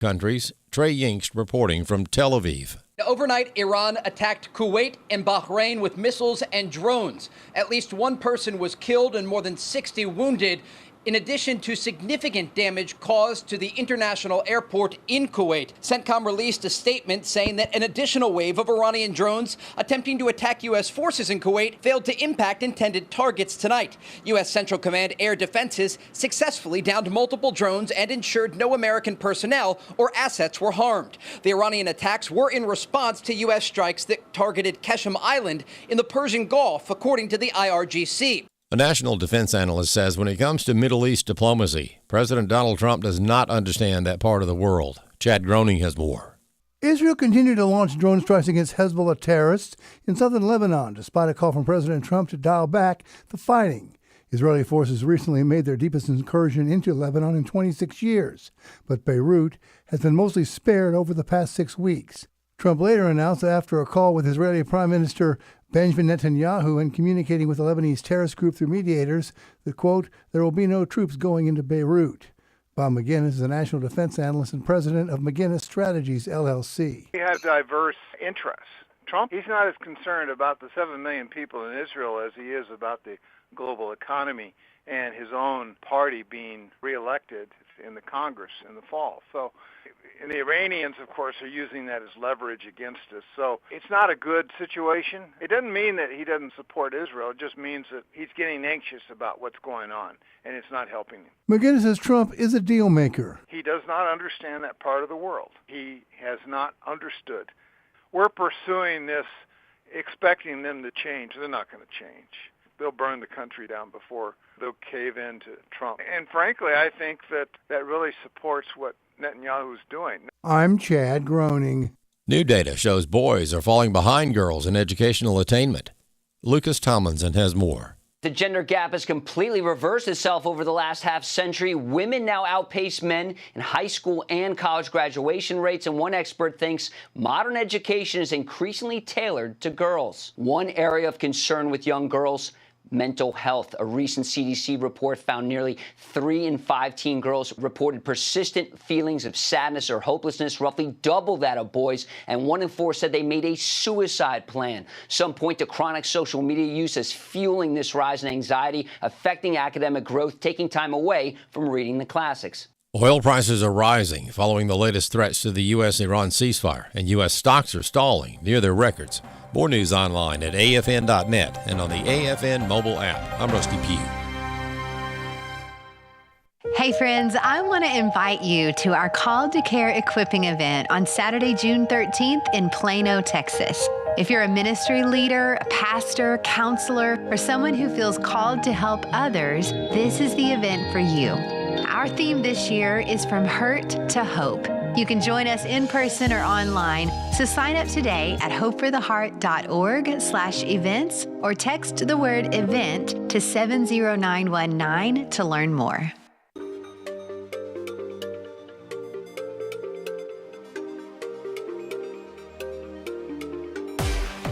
countries. Trey Yingst reporting from Tel Aviv. Overnight, Iran attacked Kuwait and Bahrain with missiles and drones. At least one person was killed and more than 60 wounded, in addition to significant damage caused to the international airport in Kuwait. CENTCOM released a statement saying that an additional wave of Iranian drones attempting to attack U.S. forces in Kuwait failed to impact intended targets tonight. U.S. Central Command Air Defenses successfully downed multiple drones and ensured no American personnel or assets were harmed. The Iranian attacks were in response to U.S. strikes that targeted Qeshm Island in the Persian Gulf, according to the IRGC. A national defense analyst says when it comes to Middle East diplomacy, President Donald Trump does not understand that part of the world. Chad Groening has more. Israel continued to launch drone strikes against Hezbollah terrorists in southern Lebanon, despite a call from President Trump to dial back the fighting. Israeli forces recently made their deepest incursion into Lebanon in 26 years, but Beirut has been mostly spared over the past 6 weeks. Trump later announced that after a call with Israeli Prime Minister Benjamin Netanyahu and communicating with the Lebanese terrorist group through mediators that, quote, there will be no troops going into Beirut. Bob McGinnis is a national defense analyst and president of McGinnis Strategies, LLC. We have diverse interests. Trump, he's not as concerned about the 7 million people in Israel as he is about the global economy and his own party being reelected in the Congress in the fall. So, and the Iranians, of course, are using that as leverage against us. So it's not a good situation. It doesn't mean that he doesn't support Israel. It just means that he's getting anxious about what's going on, and it's not helping him. McGinnis says Trump is a deal maker. He does not understand that part of the world. He has not understood. We're pursuing this, expecting them to change. They're not going to change. They'll burn the country down before they'll cave in to Trump. And frankly, I think that really supports what Netanyahu's doing. I'm Chad Groening. New data shows boys are falling behind girls in educational attainment. Lucas Tomlinson has more. The gender gap has completely reversed itself over the last half century. Women now outpace men in high school and college graduation rates, and one expert thinks modern education is increasingly tailored to girls. One area of concern with young girls: mental health. A recent CDC report found nearly 3 in 5 teen girls reported persistent feelings of sadness or hopelessness, roughly double that of boys, and 1 in 4 said they made a suicide plan. Some point to chronic social media use as fueling this rise in anxiety, affecting academic growth, taking time away from reading the classics. Oil prices are rising following the latest threats to the U.S.-Iran ceasefire, and U.S. stocks are stalling near their records. More news online at afn.net and on the AFN mobile app. I'm Rusty Pugh. Hey friends, I want to invite you to our Call to Care equipping event on Saturday, June 13th in Plano, Texas. If you're a ministry leader, a pastor, counselor, or someone who feels called to help others, this is the event for you. Our theme this year is From Hurt to Hope. You can join us in person or online, so sign up today at hopefortheheart.org/events or text the word event to 70919 to learn more.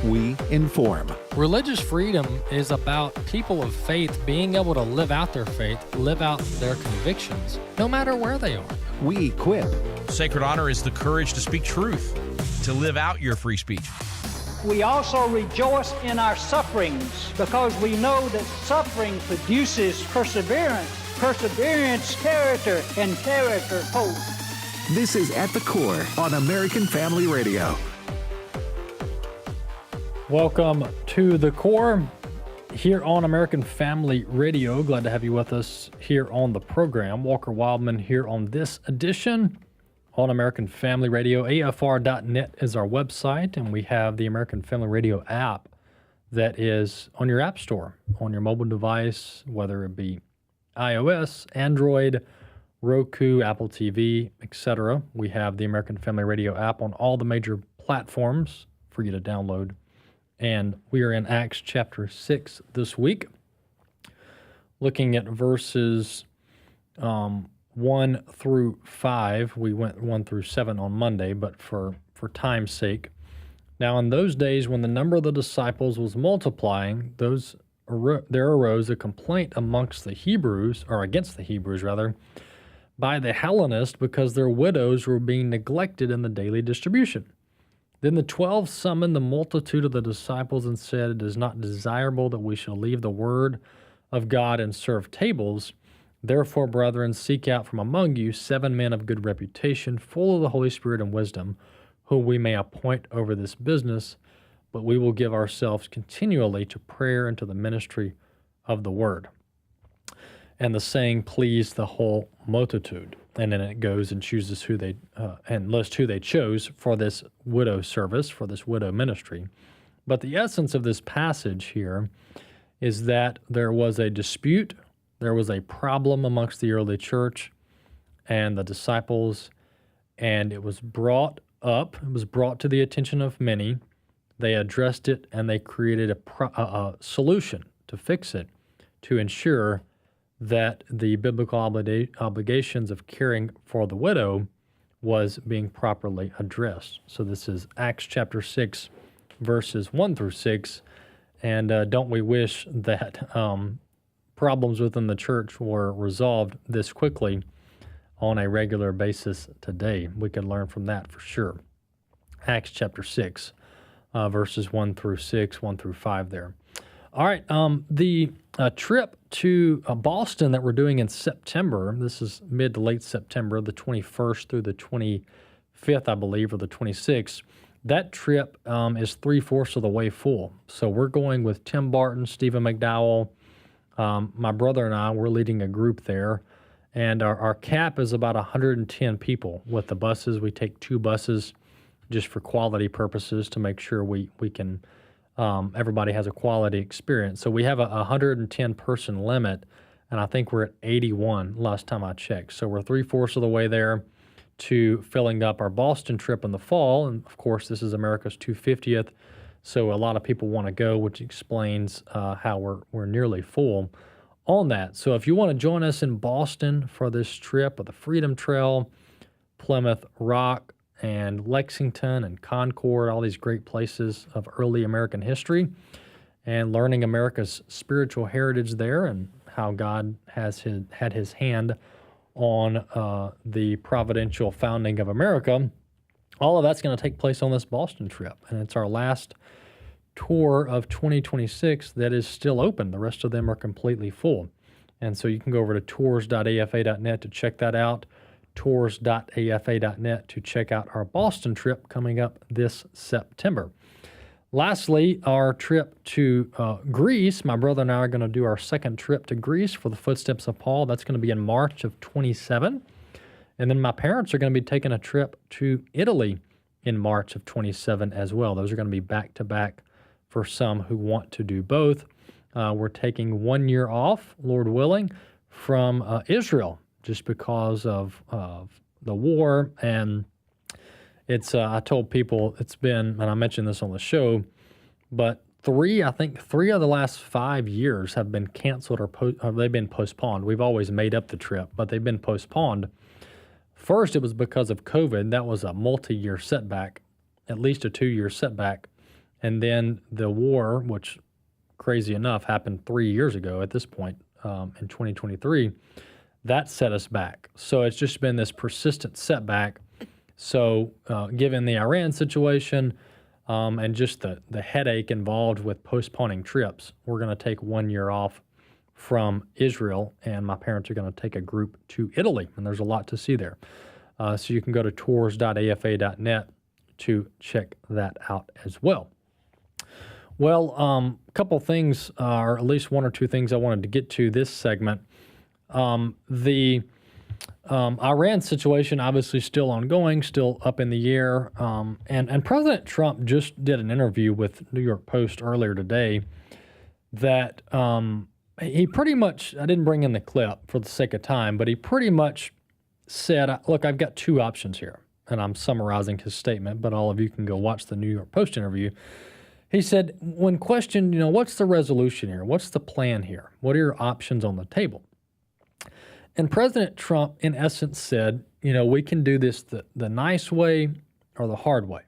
We inform. Religious freedom is about people of faith being able to live out their faith, live out their convictions, no matter where they are. We equip. Sacred honor is the courage to speak truth, to live out your free speech. We also rejoice in our sufferings because we know that suffering produces perseverance, perseverance, character, and character, hope. This is At the Core on American Family Radio. Welcome to The Core here on American Family Radio. Glad to have you with us here on the program. Walker Wildmon here on this edition on American Family Radio. AFR.net is our website, and we have the American Family Radio app that is on your app store, on your mobile device, whether it be iOS, Android, Roku, Apple TV, etc. We have the American Family Radio app on all the major platforms for you to download. And we are in Acts chapter 6 this week, looking at verses 1 through 5. We went 1 through 7 on Monday, but for time's sake. Now, in those days, when the number of the disciples was multiplying, there arose a complaint amongst the Hebrews, or against the Hebrews, rather, by the Hellenists because their widows were being neglected in the daily distribution. Then the 12 summoned the multitude of the disciples and said, "It is not desirable that we shall leave the word of God and serve tables. Therefore, brethren, seek out from among you 7 men of good reputation, full of the Holy Spirit and wisdom, whom we may appoint over this business, but we will give ourselves continually to prayer and to the ministry of the word." And the saying pleased the whole multitude. And then it goes and chooses who they and lists who they chose for this widow service, for this widow ministry. But the essence of this passage here is that there was a dispute, there was a problem amongst the early church and the disciples, and it was brought up, it was brought to the attention of many. They addressed it, and they created a solution to fix it, to ensure that the biblical obligations of caring for the widow was being properly addressed. So this is Acts chapter 6, verses 1 through 6. And don't we wish that problems within the church were resolved this quickly on a regular basis today? We could learn from that for sure. Acts chapter 6, verses 1 through 6, 1 through 5 there. All right, the trip to Boston that we're doing in September, this is mid to late September, the 21st through the 25th, I believe, or the 26th, that trip is 3/4 of the way full. So we're going with Tim Barton, Stephen McDowell, my brother and I, we're leading a group there, and our cap is about 110 people with the buses. We take 2 buses just for quality purposes to make sure we can everybody has a quality experience. So we have a 110 person limit, and I think we're at 81 last time I checked. So we're 3/4 of the way there to filling up our Boston trip in the fall. And of course, this is America's 250th. So a lot of people want to go, which explains how we're nearly full on that. So if you want to join us in Boston for this trip of the Freedom Trail, Plymouth Rock, and Lexington and Concord, all these great places of early American history, and learning America's spiritual heritage there and how God has had his hand on the providential founding of America. All of that's going to take place on this Boston trip, and it's our last tour of 2026 that is still open. The rest of them are completely full. And so you can go over to tours.afa.net to check that out, tours.afa.net to check out our Boston trip coming up this September. Lastly, our trip to Greece. My brother and I are going to do our second trip to Greece for the Footsteps of Paul. That's going to be in March of 27. And then my parents are going to be taking a trip to Italy in March of 27 as well. Those are going to be back-to-back for some who want to do both. We're taking 1 year off, Lord willing, from Israel just because of the war. And it's I told people it's been, and I mentioned this on the show, but three of the last 5 years have been canceled or they've been postponed. We've always made up the trip, but they've been postponed. First, it was because of COVID. That was a multi-year setback, at least a 2-year setback. And then the war, which crazy enough happened 3 years ago at this point in 2023, that set us back. So it's just been this persistent setback. So given the Iran situation and just the headache involved with postponing trips, we're going to take 1 year off from Israel, and my parents are going to take a group to Italy, and there's a lot to see there. So you can go to tours.afa.net to check that out as well. Well, a couple things, or at least one or two things I wanted to get to this segment. The Iran situation obviously still ongoing, still up in the air, and President Trump just did an interview with New York Post earlier today that he pretty much, I didn't bring in the clip for the sake of time, but he pretty much said, look, I've got two options here, and I'm summarizing his statement, but all of you can go watch the New York Post interview. He said, when questioned, what's the resolution here? What's the plan here? What are your options on the table? And President Trump, in essence, said, we can do this the nice way or the hard way.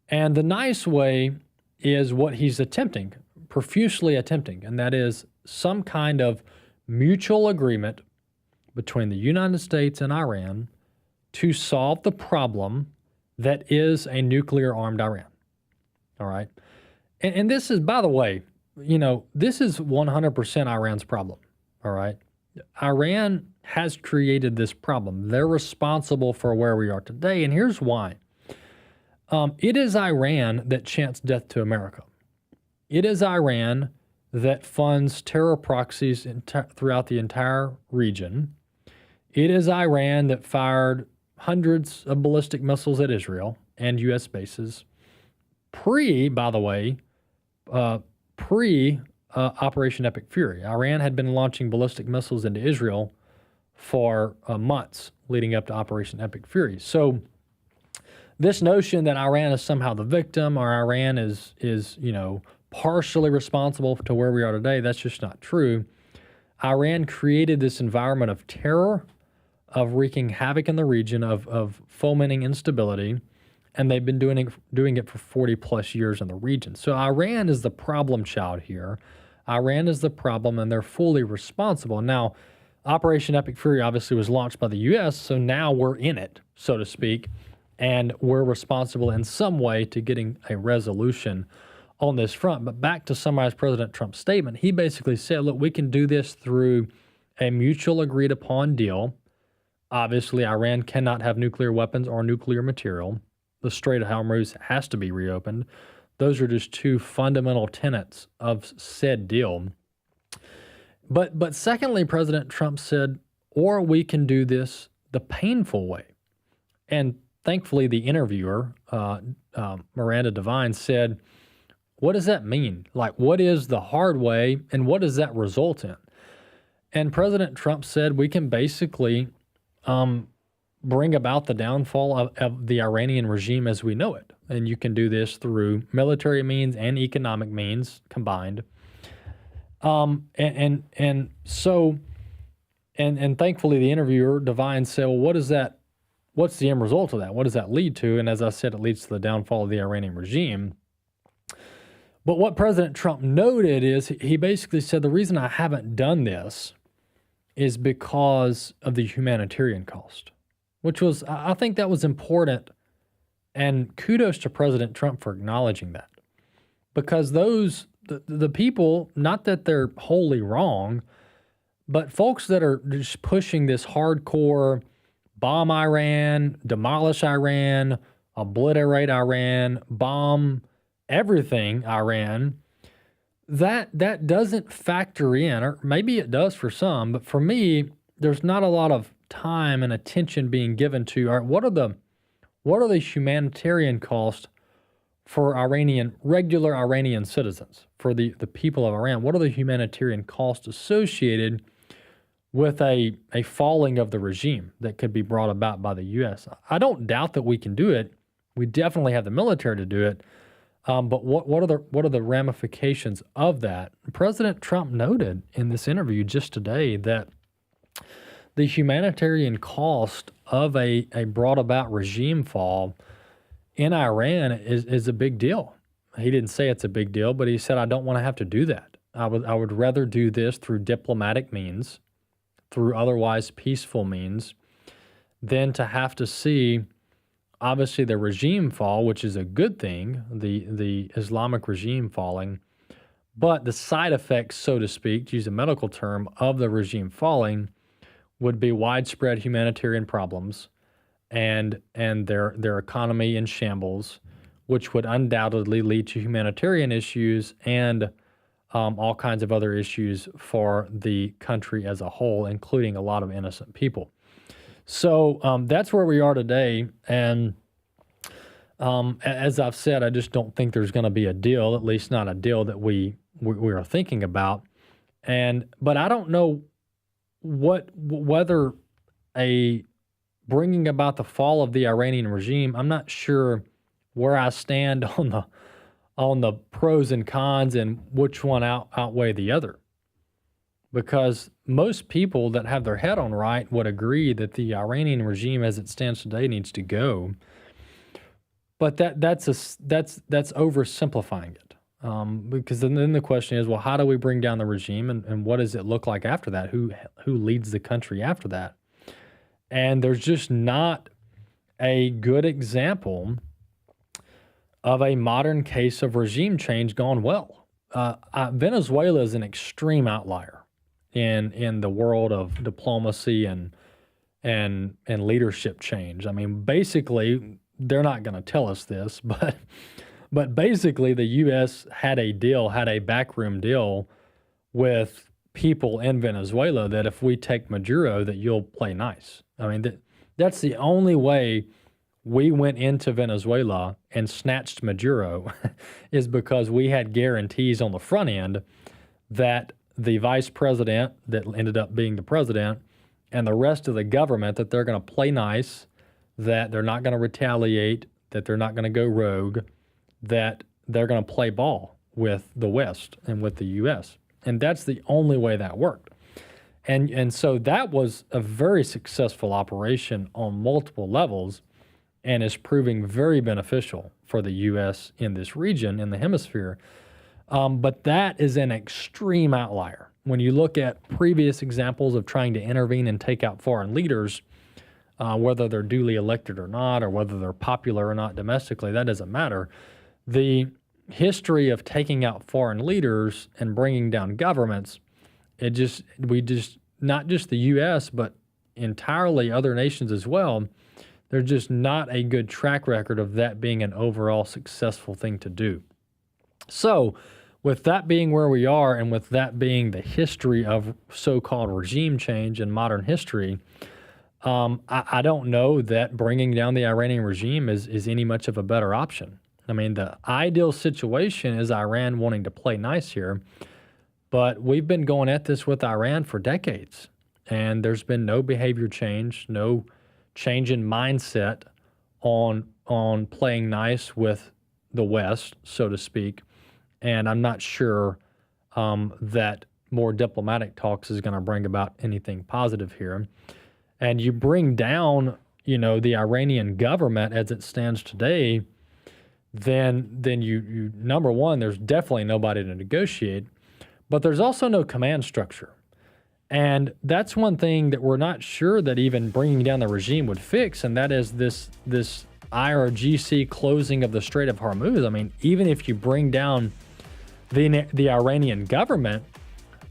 And the nice way is what he's attempting, profusely attempting, and that is some kind of mutual agreement between the United States and Iran to solve the problem that is a nuclear-armed Iran. All right? And this is, by the way, this is 100% Iran's problem. All right? Iran has created this problem. They're responsible for where we are today, and here's why. It is Iran that chants death to America. It is Iran that funds terror proxies throughout the entire region. It is Iran that fired hundreds of ballistic missiles at Israel and U.S. bases by the way, Operation Epic Fury. Iran had been launching ballistic missiles into Israel for months leading up to Operation Epic Fury. So this notion that Iran is somehow the victim or Iran is partially responsible to where we are today, that's just not true. Iran created this environment of terror, of wreaking havoc in the region, of fomenting instability, and they've been doing it for 40 plus years in the region. So Iran is the problem child here. Iran is the problem, and they're fully responsible. Now, Operation Epic Fury obviously was launched by the U.S., so now we're in it, so to speak, and we're responsible in some way to getting a resolution on this front. But back to summarize President Trump's statement, he basically said, look, we can do this through a mutual agreed upon deal. Obviously, Iran cannot have nuclear weapons or nuclear material. The Strait of Hormuz has to be reopened. Those are just two fundamental tenets of said deal. But secondly, President Trump said, or we can do this the painful way. And thankfully, the interviewer, Miranda Devine, said, what does that mean? Like, what is the hard way, and what does that result in? And President Trump said we can basically bring about the downfall of the Iranian regime as we know it. And you can do this through military means and economic means combined. And thankfully, the interviewer, Devine, said, well, what's the end result of that? What does that lead to? And as I said, it leads to the downfall of the Iranian regime. But what President Trump noted is he basically said the reason I haven't done this is because of the humanitarian cost, which was, I think that was important. And kudos to President Trump for acknowledging that. Because the people, not that they're wholly wrong, but folks that are just pushing this hardcore bomb Iran, demolish Iran, obliterate Iran, bomb everything Iran, that doesn't factor in, or maybe it does for some, but for me, there's not a lot of time and attention being given to, all right, what are the humanitarian costs for regular Iranian citizens, for the people of Iran? What are the humanitarian costs associated with a falling of the regime that could be brought about by the U.S.? I don't doubt that we can do it. We definitely have the military to do it. But what are the ramifications of that? President Trump noted in this interview just today that the humanitarian cost of a brought about regime fall in Iran is a big deal. He didn't say it's a big deal, but he said, I don't want to have to do that. I would rather do this through diplomatic means, through otherwise peaceful means, than to have to see, obviously, the regime fall, which is a good thing, the Islamic regime falling, but the side effects, so to speak, to use a medical term, of the regime falling would be widespread humanitarian problems and their economy in shambles, which would undoubtedly lead to humanitarian issues and all kinds of other issues for the country as a whole, including a lot of innocent people. So that's where we are today, and as I've said, I just don't think there's going to be a deal, at least not a deal that we are thinking about. But I don't know whether a bringing about the fall of the Iranian regime. I'm not sure where I stand on the pros and cons and which one outweigh the other. Because most people that have their head on right would agree that the Iranian regime as it stands today needs to go. But that's oversimplifying it. Because then the question is, well, how do we bring down the regime, and what does it look like after that? Who leads the country after that? And there's just not a good example of a modern case of regime change gone well. Venezuela is an extreme outlier in the world of diplomacy and leadership change. I mean, basically, they're not going to tell us this, but basically, the U.S. had a backroom deal with people in Venezuela that if we take Maduro, that you'll play nice. I mean, that's the only way we went into Venezuela and snatched Maduro is because we had guarantees on the front end that the vice president that ended up being the president and the rest of the government, that they're going to play nice, that they're not going to retaliate, that they're not going to go rogue, that they're going to play ball with the West and with the U.S. And that's the only way that worked. And so that was a very successful operation on multiple levels and is proving very beneficial for the U.S. in this region, in the hemisphere. But that is an extreme outlier. When you look at previous examples of trying to intervene and take out foreign leaders, whether they're duly elected or not, or whether they're popular or not domestically, that doesn't matter. The history of taking out foreign leaders and bringing down governments, not just the U.S., but entirely other nations as well, there's just not a good track record of that being an overall successful thing to do. So with that being where we are, and with that being the history of so-called regime change in modern history, I don't know that bringing down the Iranian regime is any much of a better option. I mean, the ideal situation is Iran wanting to play nice here, but we've been going at this with Iran for decades, and there's been no behavior change, no change in mindset on playing nice with the West, so to speak. And I'm not sure that more diplomatic talks is going to bring about anything positive here. And you bring down, the Iranian government as it stands today, then you number one, there's definitely nobody to negotiate, but there's also no command structure. And that's one thing that we're not sure that even bringing down the regime would fix, and that is this IRGC closing of the Strait of Hormuz. I mean, even if you bring down the Iranian government,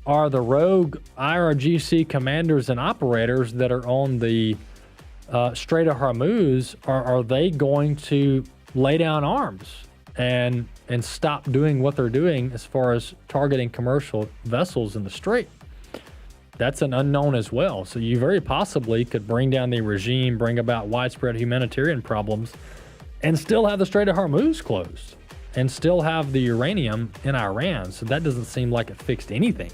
are the rogue IRGC commanders and operators that are on the Strait of Hormuz, are they going to lay down arms and stop doing what they're doing as far as targeting commercial vessels in the Strait? That's an unknown as well. So you very possibly could bring down the regime, bring about widespread humanitarian problems, and still have the Strait of Hormuz closed, and still have the uranium in Iran. So that doesn't seem like it fixed anything.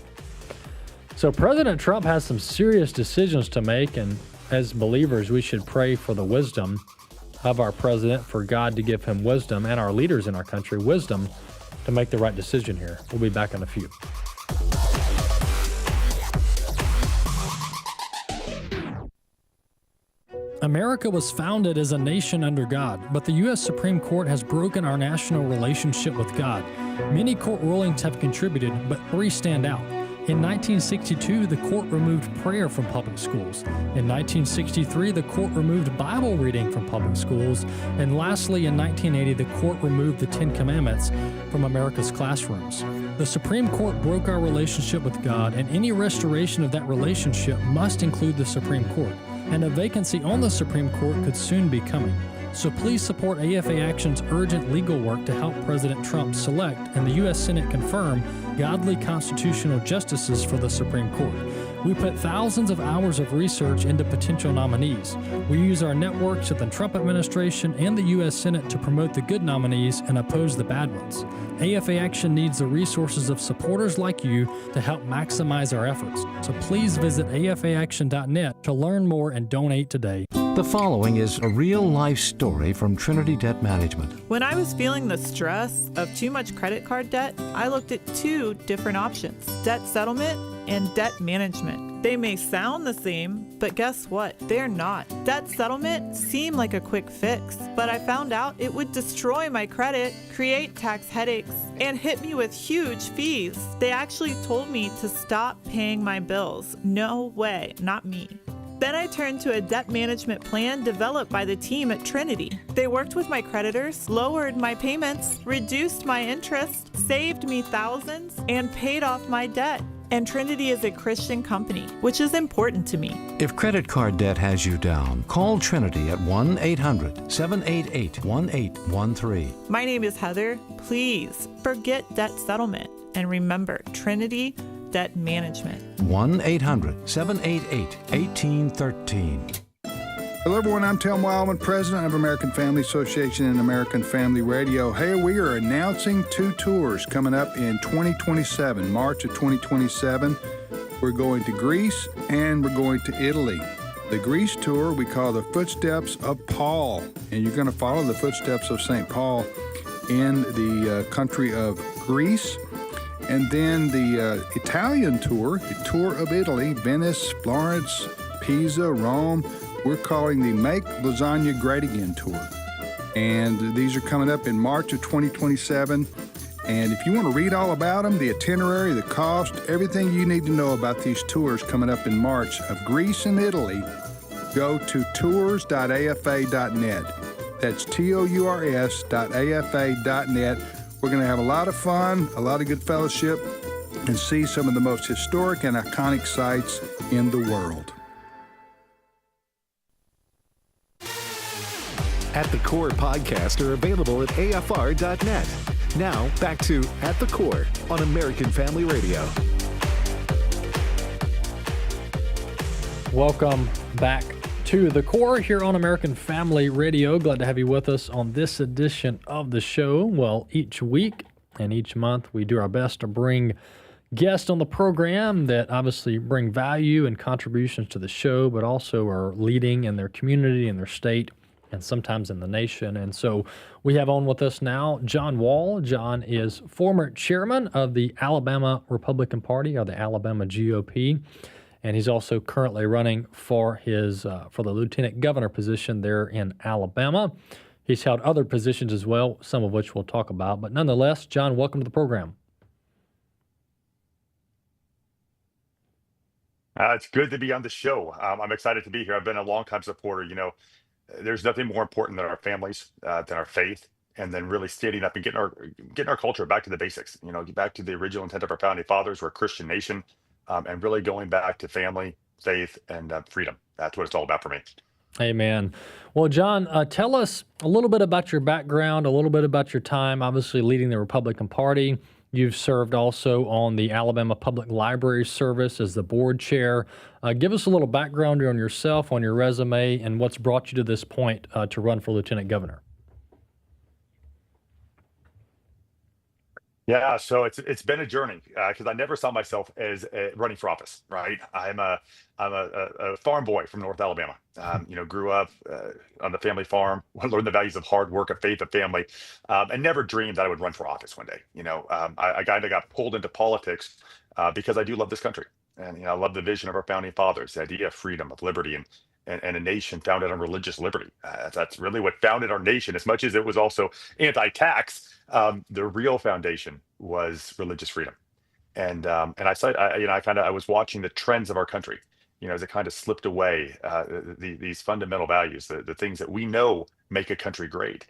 So President Trump has some serious decisions to make, and as believers, we should pray for the wisdom of our president, for God to give him wisdom, and our leaders in our country wisdom to make the right decision here. We'll be back in a few. America was founded as a nation under God, but the U.S. Supreme Court has broken our national relationship with God. Many court rulings have contributed, but three stand out. In 1962, the court removed prayer from public schools. In 1963, the court removed Bible reading from public schools. And lastly, in 1980, the court removed the Ten Commandments from America's classrooms. The Supreme Court broke our relationship with God, and any restoration of that relationship must include the Supreme Court. And a vacancy on the Supreme Court could soon be coming. So please support AFA Action's urgent legal work to help President Trump select and the U.S. Senate confirm godly constitutional justices for the Supreme Court. We put thousands of hours of research into potential nominees. We use our networks at the Trump administration and the U.S. Senate to promote the good nominees and oppose the bad ones. AFA Action needs the resources of supporters like you to help maximize our efforts. So please visit afaaction.net to learn more and donate today. The following is a real-life story from Trinity Debt Management. When I was feeling the stress of too much credit card debt, I looked at two different options: debt settlement and debt management. They may sound the same, but guess what? They're not. Debt settlement seemed like a quick fix, but I found out it would destroy my credit, create tax headaches, and hit me with huge fees. They actually told me to stop paying my bills. No way, not me. Then I turned to a debt management plan developed by the team at Trinity. They worked with my creditors, lowered my payments, reduced my interest, saved me thousands, and paid off my debt. And Trinity is a Christian company, which is important to me. If credit card debt has you down, call Trinity at 1-800-788-1813. My name is Heather. Please forget debt settlement and remember Trinity Debt Management. 1-800-788-1813. Hello, everyone. I'm Tim Wildmon, president of American Family Association and American Family Radio. Hey, we are announcing 2 tours coming up in 2027, March of 2027. We're going to Greece and we're going to Italy. The Greece tour we call the Footsteps of Paul, and you're going to follow the footsteps of St. Paul in the country of Greece. And then the Italian tour, the Tour of Italy, Venice, Florence, Pisa, Rome. We're calling the Make Lasagna Great Again tour. And these are coming up in March of 2027. And if you want to read all about them, the itinerary, the cost, everything you need to know about these tours coming up in March of Greece and Italy, go to tours.afa.net. That's tours.afa.net. We're going to have a lot of fun, a lot of good fellowship, and see some of the most historic and iconic sites in the world. At the Core podcasts are available at afr.net. Now, back to At the Core on American Family Radio. Welcome back to The Core here on American Family Radio. Glad to have you with us on this edition of the show. Well, each week and each month we do our best to bring guests on the program that obviously bring value and contributions to the show, but also are leading in their community, in their state, and sometimes in the nation. And so we have on with us now John Wall. John is former chairman of the Alabama Republican Party, or the Alabama GOP, and he's also currently running for the lieutenant governor position there in Alabama. He's held other positions as well, some of which we'll talk about. But nonetheless, John, welcome to the program. It's good to be on the show. I'm excited to be here. I've been a longtime supporter. You know, there's nothing more important than our families, than our faith, and then really standing up and getting our culture back to the basics. You know, get back to the original intent of our founding fathers. We're a Christian nation, and really going back to family, faith, and freedom. That's what it's all about for me. Amen. Well, John, tell us a little bit about your background, a little bit about your time, obviously leading the Republican Party. You've served also on the Alabama Public Library Service as the board chair. Give us a little background on yourself, on your resume, and what's brought you to this point to run for lieutenant governor. Yeah, so it's been a journey because I never saw myself as running for office. Right, I'm a farm boy from North Alabama. You know, grew up on the family farm, learned the values of hard work, of faith, of family, and never dreamed that I would run for office one day. You know, I kind of got pulled into politics because I do love this country, and you know, I love the vision of our founding fathers, the idea of freedom, of liberty, and a nation founded on religious liberty. That's really what founded our nation. As much as it was also anti-tax, the real foundation was religious freedom. And I said, I was watching the trends of our country, you know, as it kind of slipped away, these fundamental values, the things that we know make a country great.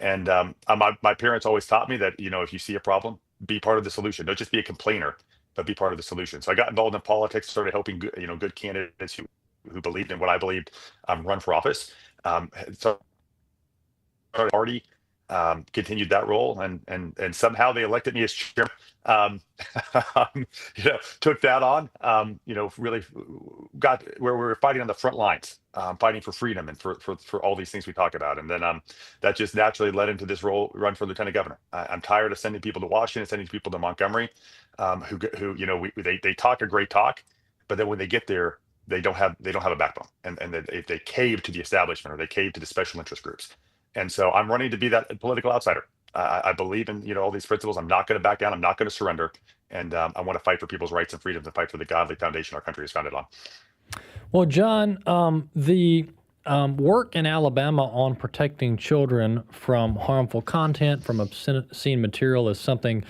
And my parents always taught me that, you know, if you see a problem, be part of the solution. Don't just be a complainer, but be part of the solution. So I got involved in politics, started helping, good candidates who believed in what I believed, run for office. So started a party, continued that role, and somehow they elected me as chairman. Took that on. Really got where we were fighting on the front lines, fighting for freedom and for all these things we talk about. And then that just naturally led into this run for lieutenant governor. I'm tired of sending people to Washington, sending people to Montgomery, who they talk a great talk, but then when they get there, they don't have a backbone, and they cave to the establishment, or they cave to the special interest groups. And so I'm running to be that political outsider. I believe in all these principles. I'm not going to back down. I'm not going to surrender. And I want to fight for people's rights and freedoms and fight for the godly foundation our country is founded on. Well, John, the work in Alabama on protecting children from harmful content, from obscene material, is something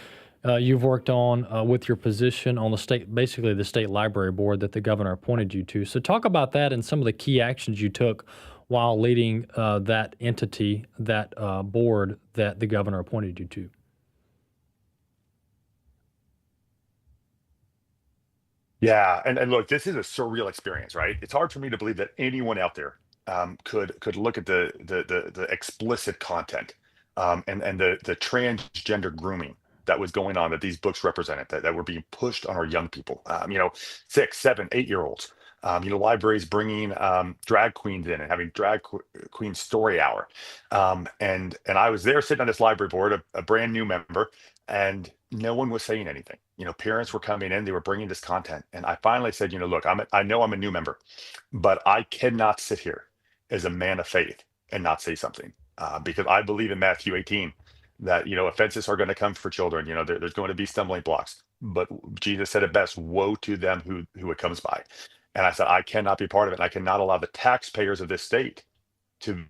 you've worked on with your position on the state, basically the state library board that the governor appointed you to. So talk about that and some of the key actions you took while leading that entity, that board that the governor appointed you to. Yeah, and look, this is a surreal experience, right? It's hard for me to believe that anyone out there could look at the explicit content and the transgender grooming that was going on, that these books represented, that were being pushed on our young people. 6, 7, 8-year-olds. Libraries bringing drag queens in and having drag queen story hour. And I was there sitting on this library board, a brand new member, and no one was saying anything. Parents were coming in, they were bringing this content. And I finally said, look, I know I'm a new member, but I cannot sit here as a man of faith and not say something because I believe in Matthew 18 that, offenses are going to come for children. There's going to be stumbling blocks, but Jesus said it best, woe to them who it comes by. And I said, I cannot be part of it. And I cannot allow the taxpayers of this state to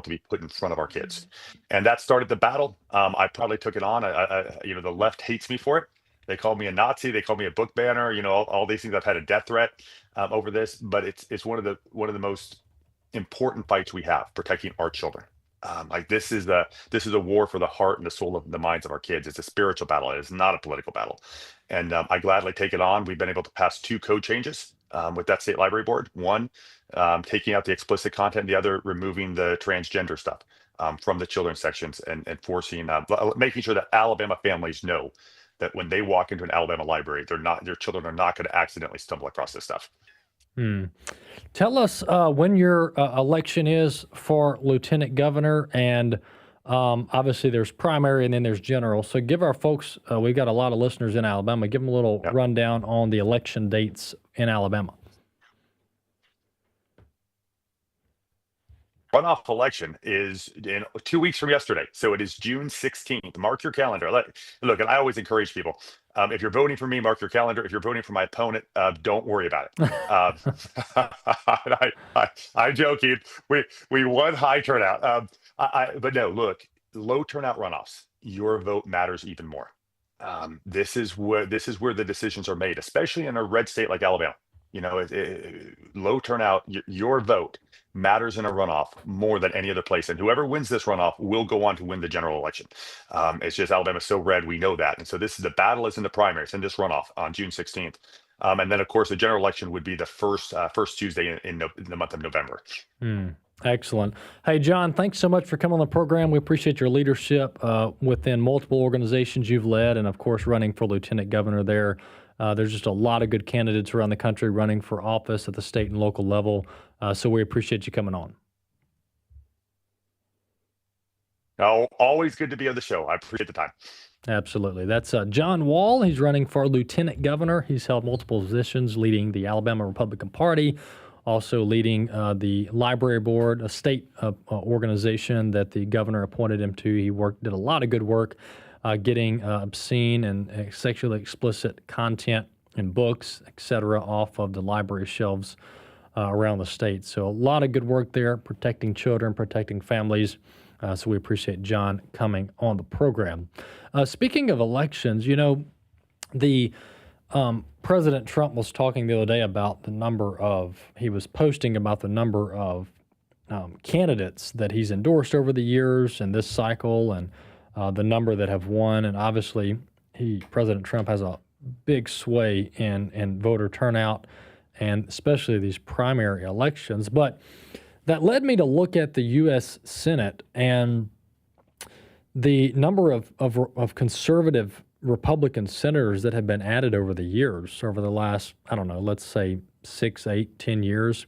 be put in front of our kids. And that started the battle. I probably took it on. The left hates me for it. They called me a Nazi. They called me a book banner. All these things. I've had a death threat over this, but it's one of the most important fights we have, protecting our children. This is a war for the heart and the soul of the minds of our kids. It's a spiritual battle. It is not a political battle. And I gladly take it on. We've been able to pass 2 code changes with that state library board. One, taking out the explicit content, the other removing the transgender stuff from the children's sections and forcing, making sure that Alabama families know that when they walk into an Alabama library, their children are not going to accidentally stumble across this stuff. Tell us when your election is for lieutenant governor, and obviously there's primary and then there's general. So give our folks, we've got a lot of listeners in Alabama, give them a little rundown on the election dates in Alabama. Runoff election is in 2 weeks from yesterday. So it is June 16th. Mark your calendar. Look, and I always encourage people, if you're voting for me, mark your calendar. If you're voting for my opponent, don't worry about it. I'm joking. We won high turnout. But no, look, low turnout runoffs, your vote matters even more. This is where the decisions are made, especially in a red state like Alabama. Low turnout, your vote matters in a runoff more than any other place. And whoever wins this runoff will go on to win the general election. It's just Alabama's so red, we know that. And so the battle is in the primaries, in this runoff on June 16th. And then, of course, the general election would be the first Tuesday in the month of November. Excellent. Hey, John, thanks so much for coming on the program. We appreciate your leadership within multiple organizations you've led, and, of course, running for lieutenant governor there. There's just a lot of good candidates around the country running for office at the state and local level. So we appreciate you coming on. Oh, always good to be on the show. I appreciate the time. Absolutely. That's John Wall. He's running for lieutenant governor. He's held multiple positions, leading the Alabama Republican Party, also leading the library board, a state organization that the governor appointed him to. He did a lot of good work getting obscene and sexually explicit content in books, etc., off of the library shelves around the state. So a lot of good work there, protecting children, protecting families. So we appreciate John coming on the program. Speaking of elections, the President Trump was talking the other day about he was posting about the number of candidates that he's endorsed over the years in this cycle, and the number that have won. And obviously, President Trump has a big sway in voter turnout, and especially these primary elections. But that led me to look at the U.S. Senate and the number of conservative Republican senators that have been added over the years, over the last, let's say 6, 8, 10 years.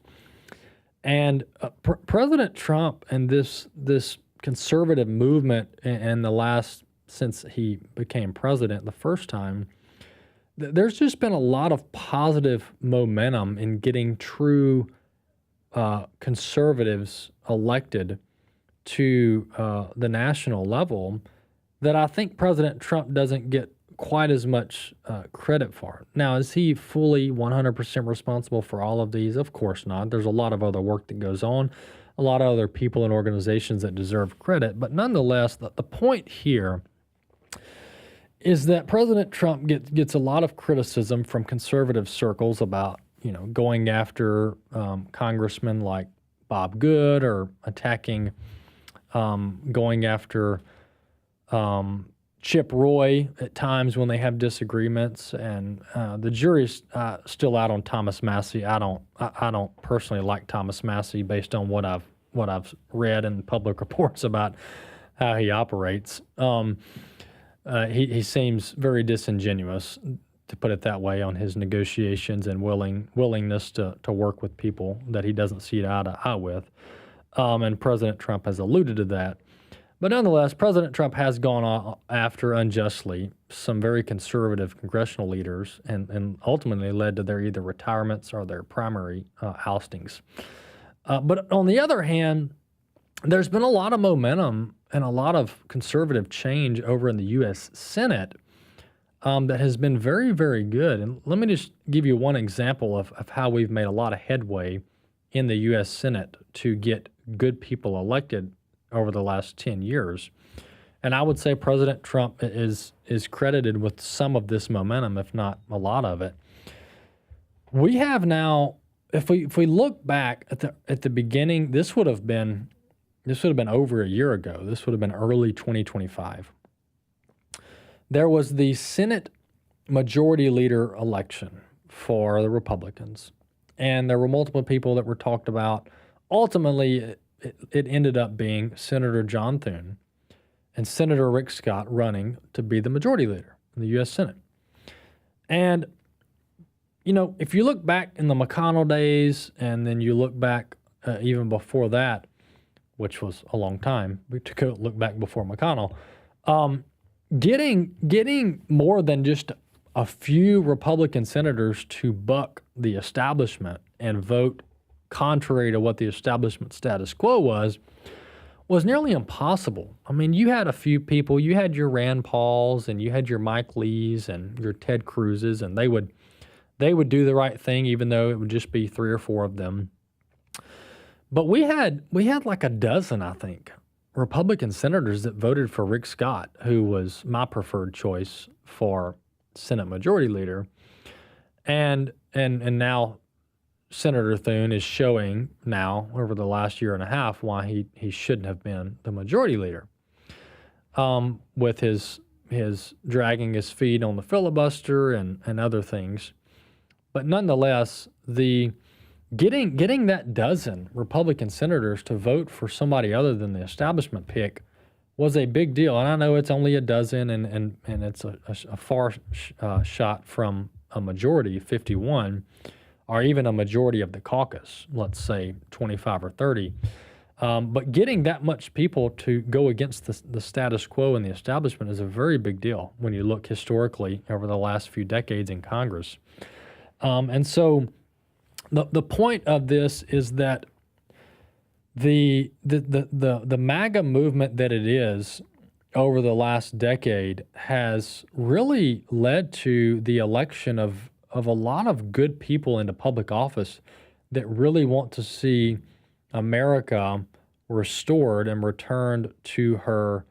And President Trump and this conservative movement in the last, since he became president the first time, there's just been a lot of positive momentum in getting true conservatives elected to the national level. that I think President Trump doesn't get quite as much credit for. Now, is he fully 100% responsible for all of these? Of course not. There's a lot of other work that goes on, a lot of other people and organizations that deserve credit. But nonetheless, the point here is that President Trump gets a lot of criticism from conservative circles about, going after congressmen like Bob Good, or attacking, going after Chip Roy at times when they have disagreements, and the jury's still out on Thomas Massie. I don't personally like Thomas Massie based on what I've read in public reports about how he operates. He seems very disingenuous, to put it that way, on his negotiations and willingness to work with people that he doesn't see eye to eye with. And President Trump has alluded to that. But nonetheless, President Trump has gone after unjustly some very conservative congressional leaders, and ultimately led to their either retirements or their primary oustings. But on the other hand, there's been a lot of momentum and a lot of conservative change over in the U.S. Senate that has been very, very good. And let me just give you one example of how we've made a lot of headway in the U.S. Senate to get good people elected over the last 10 years. And I would say President Trump is credited with some of this momentum, if not a lot of it. We have now, if we look back at the beginning, this would have been over a year ago. This would have been early 2025. There was the Senate Majority Leader election for the Republicans, and there were multiple people that were talked about. Ultimately, it ended up being Senator John Thune and Senator Rick Scott running to be the Majority Leader in the U.S. Senate. And, if you look back in the McConnell days, and then you look back even before that, which was a long time, to look back before McConnell, getting more than just a few Republican senators to buck the establishment and vote contrary to what the establishment status quo was nearly impossible. I mean, you had a few people, you had your Rand Pauls and you had your Mike Lees and your Ted Cruzes, and they would do the right thing, even though it would just be 3 or 4 of them. But we had like a dozen, I think, Republican senators that voted for Rick Scott, who was my preferred choice for Senate Majority Leader. And now Senator Thune is showing now over the last year and a half why he shouldn't have been the Majority Leader, with his dragging his feet on the filibuster and other things. But nonetheless, getting that dozen Republican senators to vote for somebody other than the establishment pick was a big deal. And I know it's only a dozen, and it's a far shot from a majority, 51, or even a majority of the caucus, let's say 25 or 30. But getting that much people to go against the status quo and the establishment is a very big deal when you look historically over the last few decades in Congress. And so the point of this is that the MAGA movement that it is over the last decade has really led to the election of a lot of good people into public office that really want to see America restored and returned to her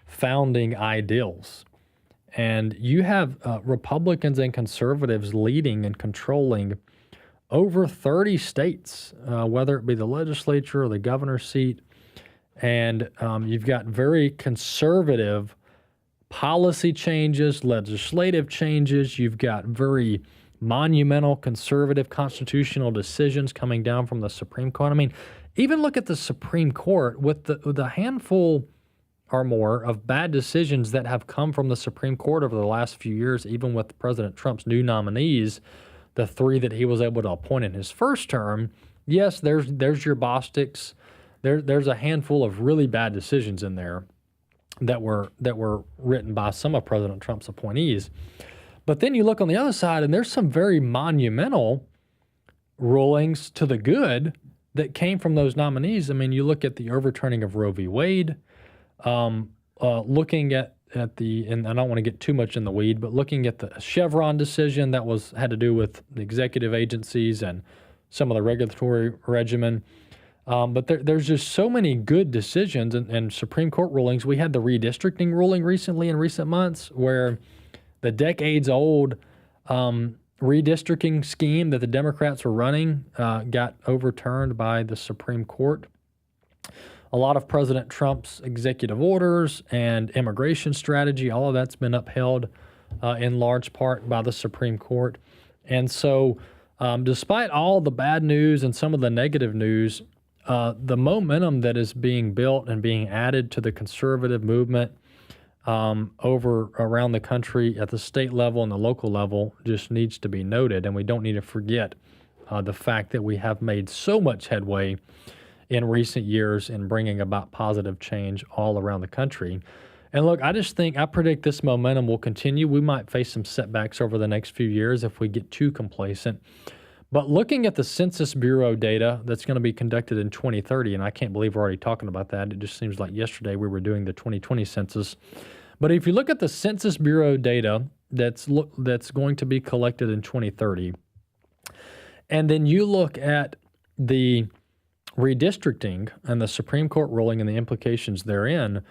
founding ideals. And you have Republicans and conservatives leading and controlling over 30 states, whether it be the legislature or the governor's seat. And you've got very conservative policy changes, legislative changes. You've got very monumental conservative constitutional decisions coming down from the Supreme Court. I mean, even look at the Supreme Court with the handful or more of bad decisions that have come from the Supreme Court over the last few years, even with President Trump's new nominees, the 3 that he was able to appoint in his first term. Yes, there's your Bostick's. There's a handful of really bad decisions in there that were written by some of President Trump's appointees. But then you look on the other side, and there's some very monumental rulings to the good that came from those nominees. I mean, you look at the overturning of Roe v. Wade, looking at and I don't want to get too much in the weed, but looking at the Chevron decision that had to do with the executive agencies and some of the regulatory regimen. But there's just so many good decisions and Supreme Court rulings. We had the redistricting ruling recently in recent months where the decades-old redistricting scheme that the Democrats were running got overturned by the Supreme Court. A lot of President Trump's executive orders and immigration strategy, all of that's been upheld in large part by the Supreme Court. And so despite all the bad news and some of the negative news, the momentum that is being built and being added to the conservative movement over around the country at the state level and the local level just needs to be noted. And we don't need to forget the fact that we have made so much headway in recent years in bringing about positive change all around the country. And look, I predict this momentum will continue. We might face some setbacks over the next few years if we get too complacent. But looking at the Census Bureau data that's going to be conducted in 2030, and I can't believe we're already talking about that. It just seems like yesterday we were doing the 2020 census. But if you look at the Census Bureau data that's going to be collected in 2030, and then you look at the redistricting and the Supreme Court ruling and the implications therein,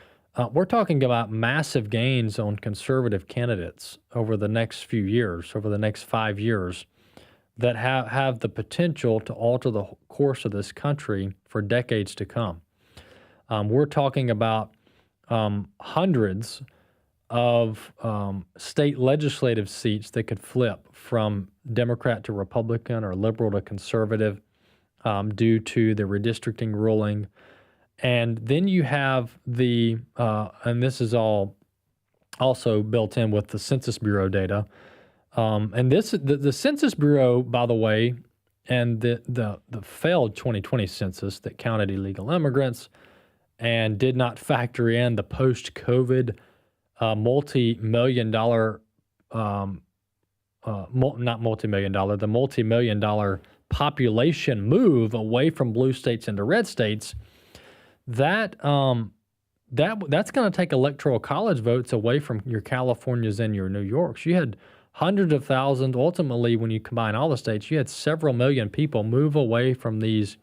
we're talking about massive gains on conservative candidates over the next few years, over the next 5 years, that have the potential to alter the course of this country for decades to come. We're talking about hundreds of state legislative seats that could flip from Democrat to Republican or liberal to conservative due to the redistricting ruling. And then you have and this is all also built in with the Census Bureau data. And the Census Bureau, by the way, and the failed 2020 census that counted illegal immigrants and did not factor in the post-COVID multi-million dollar population move away from blue states into red states, that's going to take electoral college votes away from your Californias and your New Yorks. You had hundreds of thousands. Ultimately, when you combine all the states, you had several million people move away from these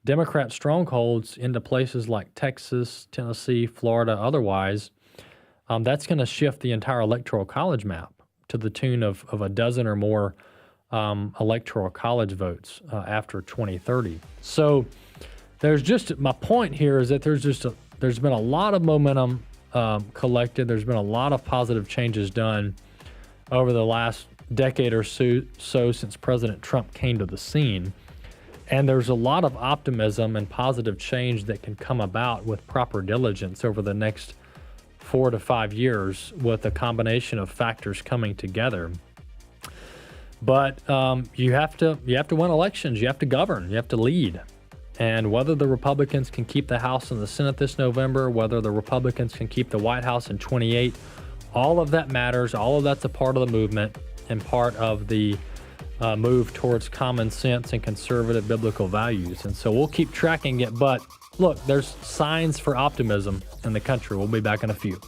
Democrat strongholds into places like Texas, Tennessee, Florida, otherwise. That's going to shift the entire electoral college map to the tune of a dozen or more electoral college votes after 2030. So my point here is that there's been a lot of momentum collected. There's been a lot of positive changes done over the last decade or so since President Trump came to the scene. And there's a lot of optimism and positive change that can come about with proper diligence over the next 4 to 5 years with a combination of factors coming together. But you have to win elections. You have to govern. You have to lead. And whether the Republicans can keep the House and the Senate this November, whether the Republicans can keep the White House in 28, all of that matters. All of that's a part of the movement and part of the move towards common sense and conservative biblical values. And so we'll keep tracking it. But look, there's signs for optimism in the country. We'll be back in a few.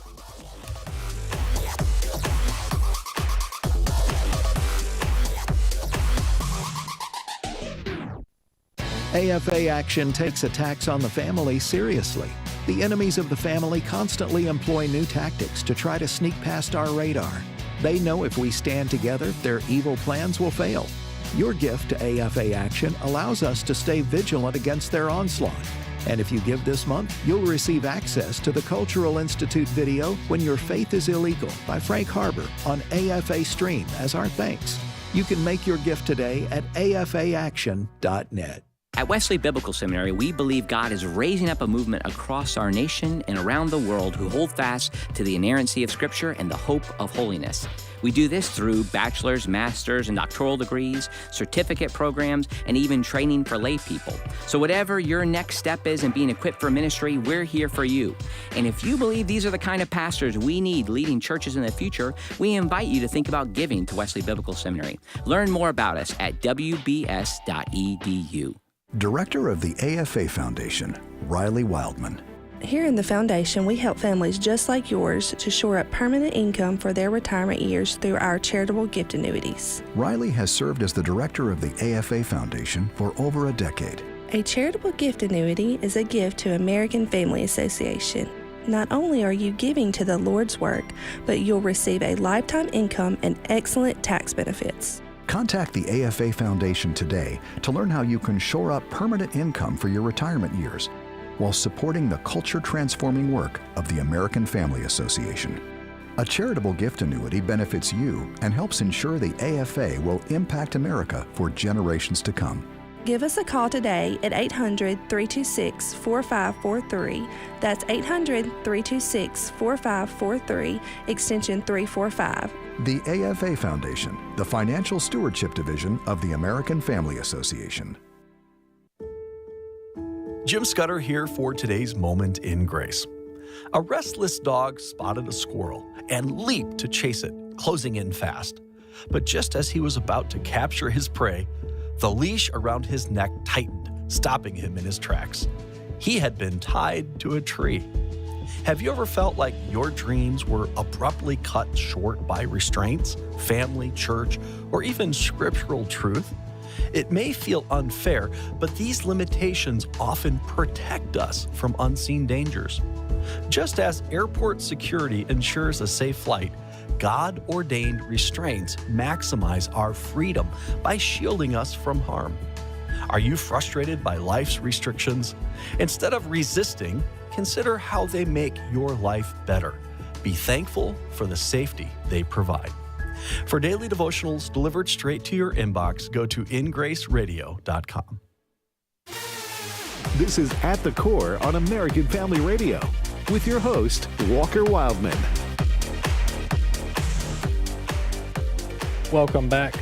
AFA Action takes attacks on the family seriously. The enemies of the family constantly employ new tactics to try to sneak past our radar. They know if we stand together, their evil plans will fail. Your gift to AFA Action allows us to stay vigilant against their onslaught. And if you give this month, you'll receive access to the Cultural Institute video When Your Faith is Illegal by Frank Harbor on AFA Stream as our thanks. You can make your gift today at afaaction.net. At Wesley Biblical Seminary, we believe God is raising up a movement across our nation and around the world who hold fast to the inerrancy of Scripture and the hope of holiness. We do this through bachelor's, master's, and doctoral degrees, certificate programs, and even training for lay people. So whatever your next step is in being equipped for ministry, we're here for you. And if you believe these are the kind of pastors we need leading churches in the future, we invite you to think about giving to Wesley Biblical Seminary. Learn more about us at wbs.edu. Director of the AFA Foundation, Riley Wildmon. Here in the Foundation, we help families just like yours to shore up permanent income for their retirement years through our charitable gift annuities. Riley has served as the director of the AFA Foundation for over a decade. A charitable gift annuity is a gift to American Family Association. Not only are you giving to the Lord's work, but you'll receive a lifetime income and excellent tax benefits. Contact the AFA Foundation today to learn how you can shore up permanent income for your retirement years while supporting the culture-transforming work of the American Family Association. A charitable gift annuity benefits you and helps ensure the AFA will impact America for generations to come. Give us a call today at 800-326-4543. That's 800-326-4543, extension 345. The AFA Foundation, the Financial Stewardship Division of the American Family Association. Jim Scudder here for today's Moment in Grace. A restless dog spotted a squirrel and leaped to chase it, closing in fast. But just as he was about to capture his prey, the leash around his neck tightened, stopping him in his tracks. He had been tied to a tree. Have you ever felt like your dreams were abruptly cut short by restraints, family, church, or even scriptural truth? It may feel unfair, but these limitations often protect us from unseen dangers. Just as airport security ensures a safe flight, God-ordained restraints maximize our freedom by shielding us from harm. Are you frustrated by life's restrictions? Instead of resisting, consider how they make your life better. Be thankful for the safety they provide. For daily devotionals delivered straight to your inbox, go to ingraceradio.com. This is At the Core on American Family Radio with your host, Walker Wildmon. Welcome back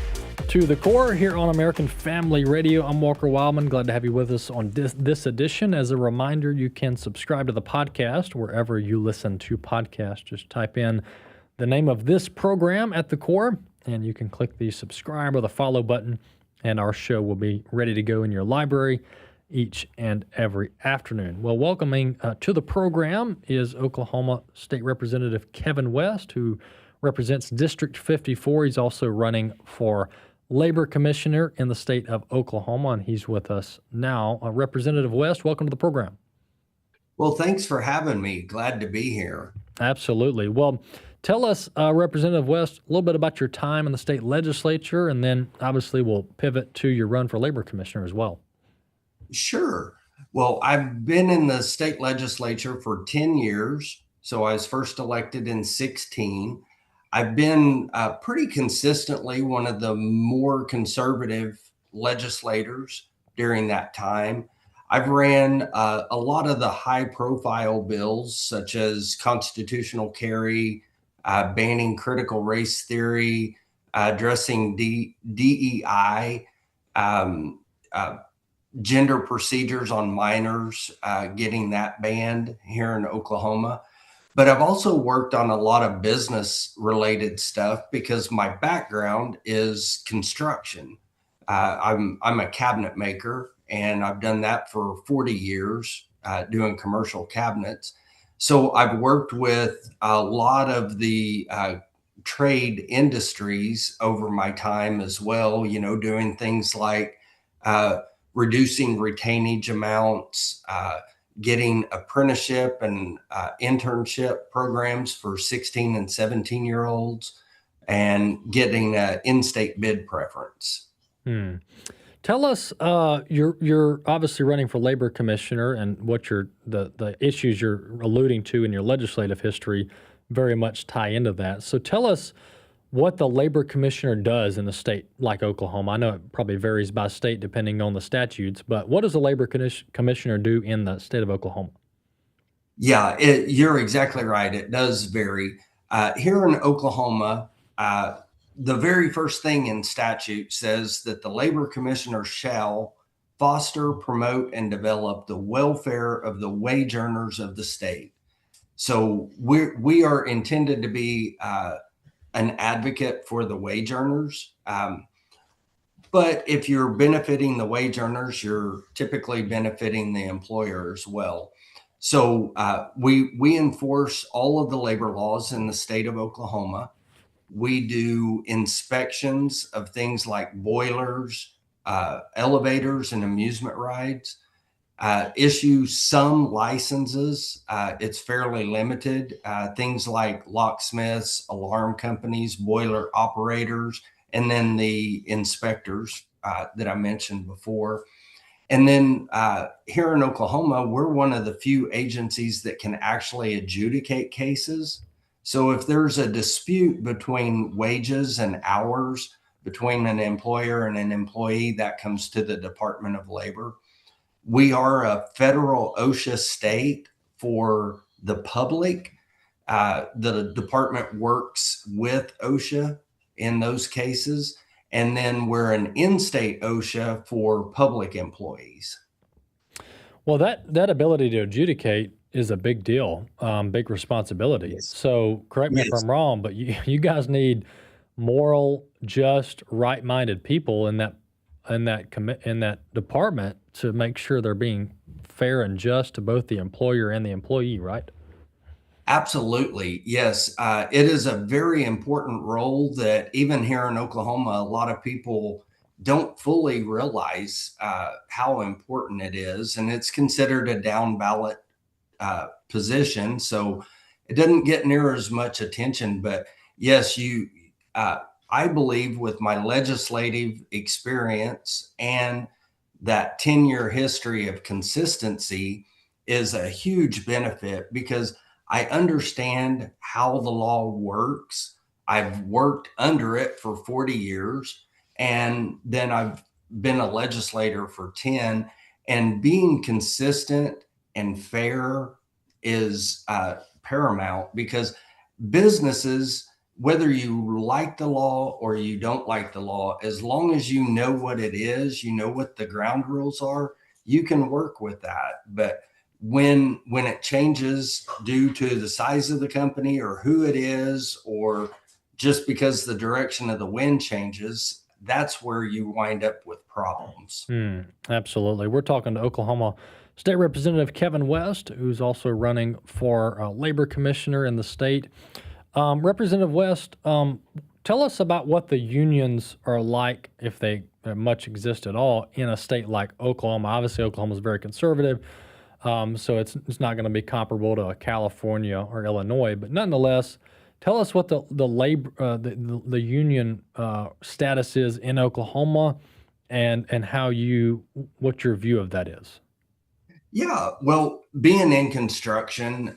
to The Core here on American Family Radio. I'm Walker Wildmon. Glad to have you with us on this edition. As a reminder, you can subscribe to the podcast wherever you listen to podcasts. Just type in the name of this program, At the Core, and you can click the subscribe or the follow button, and our show will be ready to go in your library each and every afternoon. Well, welcoming to the program is Oklahoma State Representative Kevin West, who represents District 54. He's also running for Labor Commissioner in the state of Oklahoma, and he's with us now. Representative West, welcome to the program. Well, thanks for having me. Glad to be here. Absolutely. Well, tell us, Representative West, a little bit about your time in the state legislature, and then obviously we'll pivot to your run for Labor Commissioner as well. Sure. Well, I've been in the state legislature for 10 years. So I was first elected in 2016. I've been pretty consistently one of the more conservative legislators during that time. I've ran a lot of the high profile bills, such as constitutional carry, banning critical race theory, addressing DEI, gender procedures on minors, getting that banned here in Oklahoma. But I've also worked on a lot of business related stuff because my background is construction. I'm a cabinet maker, and I've done that for 40 years, doing commercial cabinets. So I've worked with a lot of the trade industries over my time as well, you know, doing things like reducing retainage amounts, getting apprenticeship and internship programs for 16 and 17-year-olds, and getting in-state bid preference. Tell us, you're obviously running for Labor Commissioner, and what the issues you're alluding to in your legislative history very much tie into that. So tell us what the Labor Commissioner does in a state like Oklahoma. I know it probably varies by state depending on the statutes, but what does a Labor Commissioner do in the state of Oklahoma? Yeah, you're exactly right. It does vary. Here in Oklahoma, the very first thing in statute says that the Labor Commissioner shall foster, promote, and develop the welfare of the wage earners of the state. So we are intended to be an advocate for the wage earners. But if you're benefiting the wage earners, you're typically benefiting the employer as well. So we enforce all of the labor laws in the state of Oklahoma. We do inspections of things like boilers, elevators, and amusement rides. Issue some licenses. It's fairly limited. Things like locksmiths, alarm companies, boiler operators, and then the inspectors that I mentioned before. And then here in Oklahoma, we're one of the few agencies that can actually adjudicate cases. So if there's a dispute between wages and hours between an employer and an employee, that comes to the Department of Labor. We are a federal OSHA state for the public. The department works with OSHA in those cases. And then we're an in-state OSHA for public employees. Well, that ability to adjudicate is a big deal, big responsibility. Yes. So correct me if Yes. I'm wrong, but you guys need moral, just, right-minded people in that department to make sure they're being fair and just to both the employer and the employee, right? Absolutely. Yes. It is a very important role that even here in Oklahoma, a lot of people don't fully realize how important it is. And it's considered a down ballot position. So it doesn't get near as much attention. But yes, I believe with my legislative experience and that 10-year history of consistency is a huge benefit because I understand how the law works. I've worked under it for 40 years, and then I've been a legislator for 10. And being consistent and fair is paramount because businesses, whether you like the law or you don't like the law, as long as you know what it is, you know what the ground rules are, you can work with that. But when it changes due to the size of the company or who it is, or just because the direction of the wind changes, that's where you wind up with problems. Absolutely. We're talking to Oklahoma State Representative Kevin West, who's also running for labor commissioner in the state. Representative West, tell us about what the unions are like, if they much exist at all, in a state like Oklahoma. Obviously, Oklahoma is very conservative, so it's not going to be comparable to California or Illinois. But nonetheless, tell us what the labor the union status is in Oklahoma, and what your view of that is. Yeah, well, being in construction,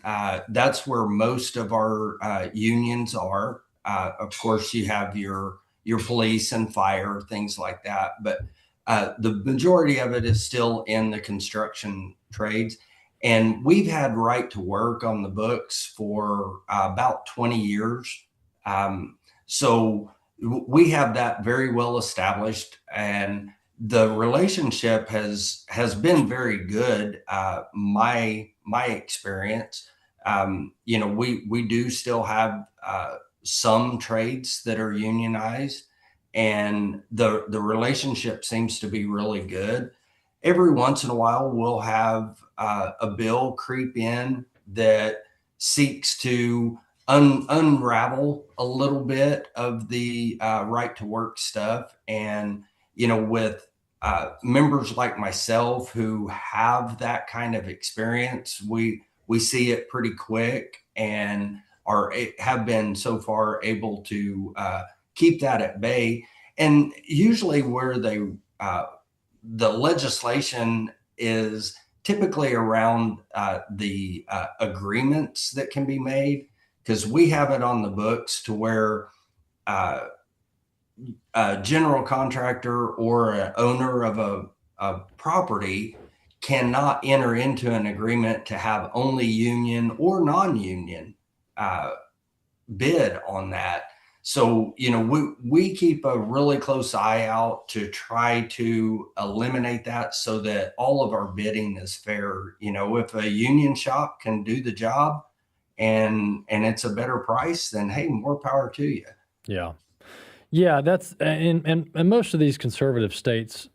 that's where most of our unions are. Of course, you have your police and fire, things like that, but the majority of it is still in the construction trades. And we've had right to work on the books for about 20 years. So we have that very well established, and the relationship has been very good. My experience, we do still have some trades that are unionized, and the relationship seems to be really good. Every once in a while, we'll have a bill creep in that seeks to unravel a little bit of the right to work stuff. And with members like myself who have that kind of experience, we see it pretty quick and have been so far able to keep that at bay. And usually where the legislation is typically around the agreements that can be made, because we have it on the books to where a general contractor or an owner of a property cannot enter into an agreement to have only union or non-union bid on that. So, we keep a really close eye out to try to eliminate that so that all of our bidding is fair. If a union shop can do the job and it's a better price, then hey, more power to you. Yeah. Yeah, that's and most of these conservative states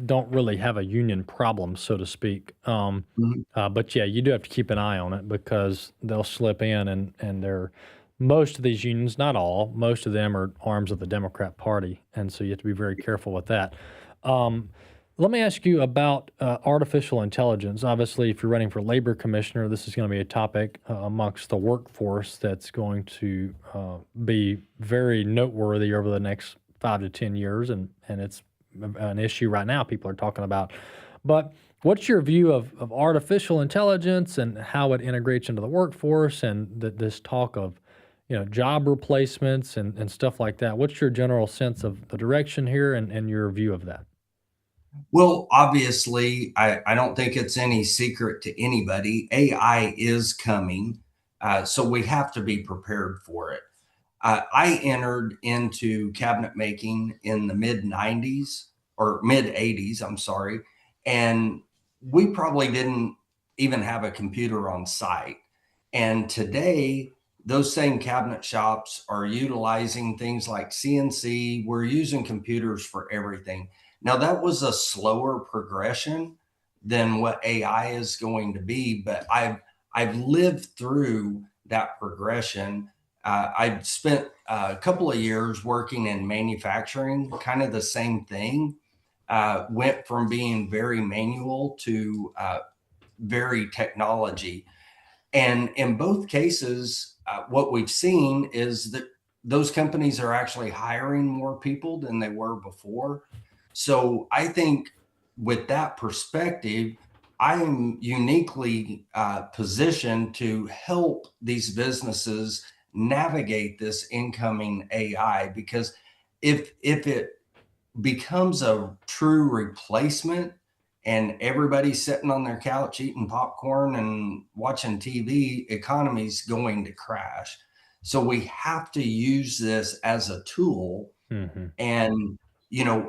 don't really have a union problem, so to speak. But yeah, you do have to keep an eye on it because they'll slip in and they're most of these unions, not all, most of them are arms of the Democrat Party, and so you have to be very careful with that. Um, Let me ask you about artificial intelligence. Obviously, if you're running for labor commissioner, this is going to be a topic amongst the workforce that's going to be very noteworthy over the next 5 to 10 years, and it's an issue right now people are talking about. But what's your view of artificial intelligence and how it integrates into the workforce and this talk of job replacements and stuff like that? What's your general sense of the direction here and your view of that? Well, obviously, I don't think it's any secret to anybody. AI is coming, so we have to be prepared for it. I entered into cabinet making in the mid 90s or mid 80s, I'm sorry, and we probably didn't even have a computer on site. And today, those same cabinet shops are utilizing things like CNC. We're using computers for everything. Now, that was a slower progression than what AI is going to be, but I've lived through that progression. I've spent a couple of years working in manufacturing, kind of the same thing. Went from being very manual to very technology. And in both cases, what we've seen is that those companies are actually hiring more people than they were before. So I think with that perspective, I am uniquely positioned to help these businesses navigate this incoming AI, because if it becomes a true replacement and everybody's sitting on their couch eating popcorn and watching TV, economy's going to crash. So we have to use this as a tool and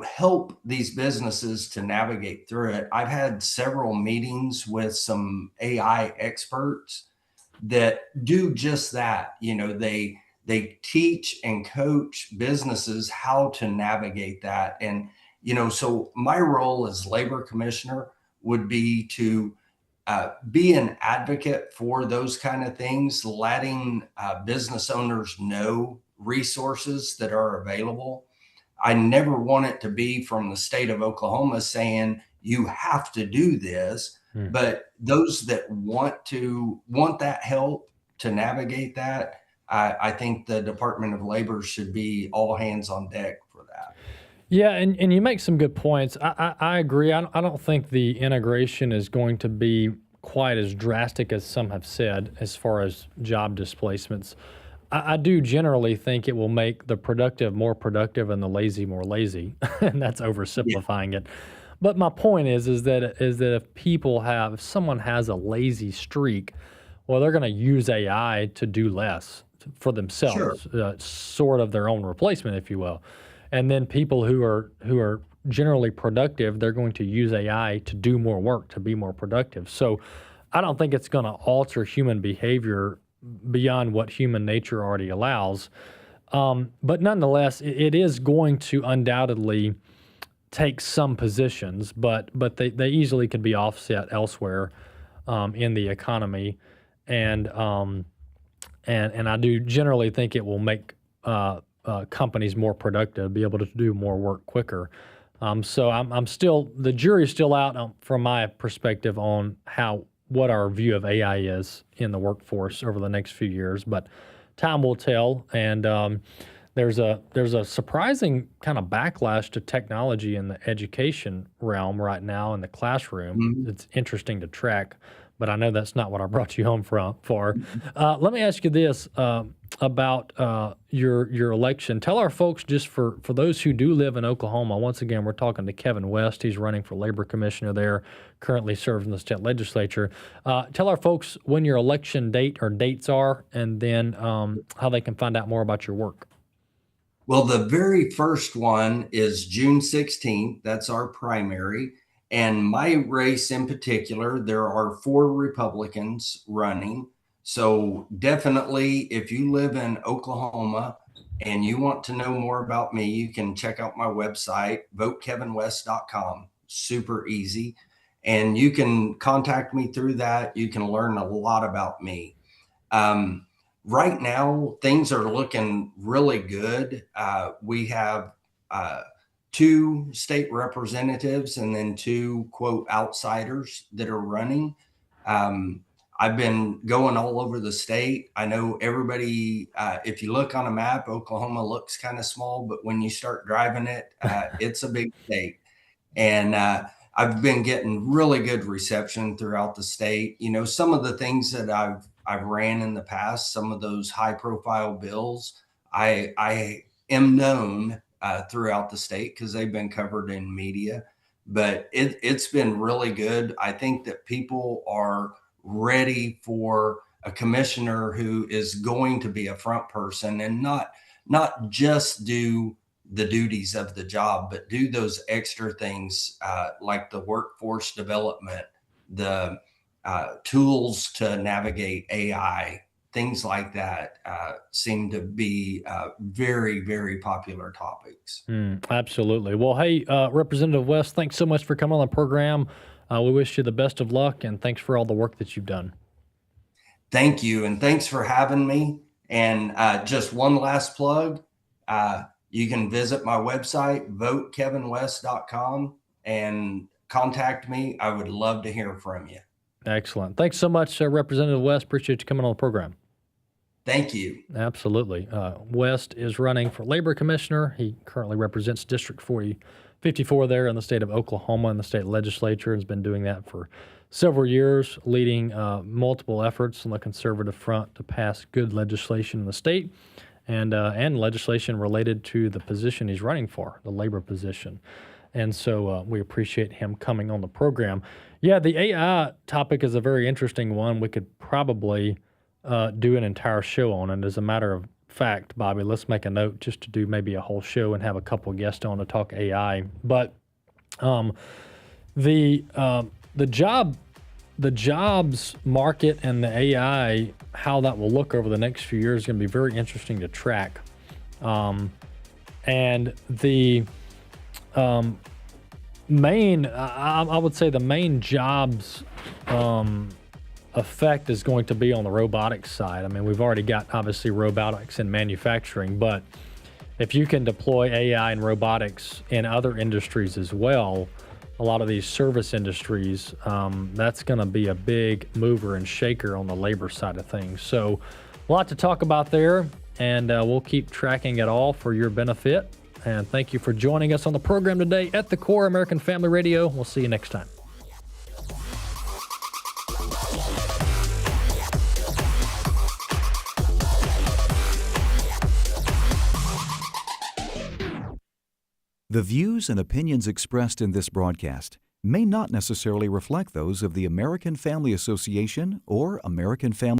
help these businesses to navigate through it. I've had several meetings with some AI experts that do just that. They teach and coach businesses how to navigate that. And so my role as labor commissioner would be to be an advocate for those kind of things, letting business owners know resources that are available. I never want it to be from the state of Oklahoma saying you have to do this, but those that want that help to navigate that, I think the Department of Labor should be all hands on deck for that. Yeah, and you make some good points. I agree. I don't think the integration is going to be quite as drastic as some have said as far as job displacements. I do generally think it will make the productive more productive and the lazy more lazy, and that's oversimplifying it. But my point is that if someone has a lazy streak, well, they're going to use AI to do less for themselves, sort of their own replacement, if you will. And then people who are generally productive, they're going to use AI to do more work, to be more productive. So I don't think it's going to alter human behavior beyond what human nature already allows. But nonetheless, it is going to undoubtedly take some positions, but they easily could be offset elsewhere in the economy. And I do generally think it will make companies more productive, be able to do more work quicker. So I'm still, the jury's still out from my perspective on what our view of AI is in the workforce over the next few years, but time will tell. And there's a surprising kind of backlash to technology in the education realm right now in the classroom. It's interesting to track, but I know that's not what I brought you home for. Let me ask you this about your election. Tell our folks, just for those who do live in Oklahoma, once again, we're talking to Kevin West. He's running for labor commissioner there, currently serves in the state legislature. Tell our folks when your election date or dates are, and then how they can find out more about your work. Well, the very first one is June 16th. That's our primary. And my race in particular, there are 4 Republicans running. So definitely, if you live in Oklahoma and you want to know more about me, you can check out my website, votekevinwest.com. Super easy. And you can contact me through that. You can learn a lot about me. Right now, things are looking really good. We have 2 state representatives and then 2, quote, outsiders that are running. I've been going all over the state. I know everybody, if you look on a map, Oklahoma looks kind of small, but when you start driving it, it's a big state. And I've been getting really good reception throughout the state. You know, some of the things that I've ran in the past, some of those high profile bills, I am known throughout the state because they've been covered in media, but it's been really good. I think that people are ready for a commissioner who is going to be a front person and not just do the duties of the job, but do those extra things like the workforce development, the tools to navigate AI, things like that seem to be very, very popular topics. Absolutely. Well, hey, Representative West, thanks so much for coming on the program. We wish you the best of luck, and thanks for all the work that you've done. Thank you, and thanks for having me. And just one last plug. You can visit my website, votekevinwest.com, and contact me. I would love to hear from you. Excellent. Thanks so much, Representative West. Appreciate you coming on the program. Thank you. Absolutely. West is running for Labor Commissioner. He currently represents District 54 there in the state of Oklahoma in the state legislature, and has been doing that for several years, leading multiple efforts on the conservative front to pass good legislation in the state. And legislation related to the position he's running for, the labor position. And so we appreciate him coming on the program. Yeah, the AI topic is a very interesting one. We could probably do an entire show on it. As a matter of fact, Bobby, let's make a note just to do maybe a whole show and have a couple of guests on to talk AI. But the jobs market and the AI, how that will look over the next few years is going to be very interesting to track. And the main, I would say the main jobs effect is going to be on the robotics side. I mean, we've already got obviously robotics in manufacturing, but if you can deploy AI and robotics in other industries as well, a lot of these service industries, that's going to be a big mover and shaker on the labor side of things. So a lot to talk about there, and we'll keep tracking it all for your benefit. And thank you for joining us on the program today at The Core American Family Radio. We'll see you next time. The views and opinions expressed in this broadcast may not necessarily reflect those of the American Family Association or American Family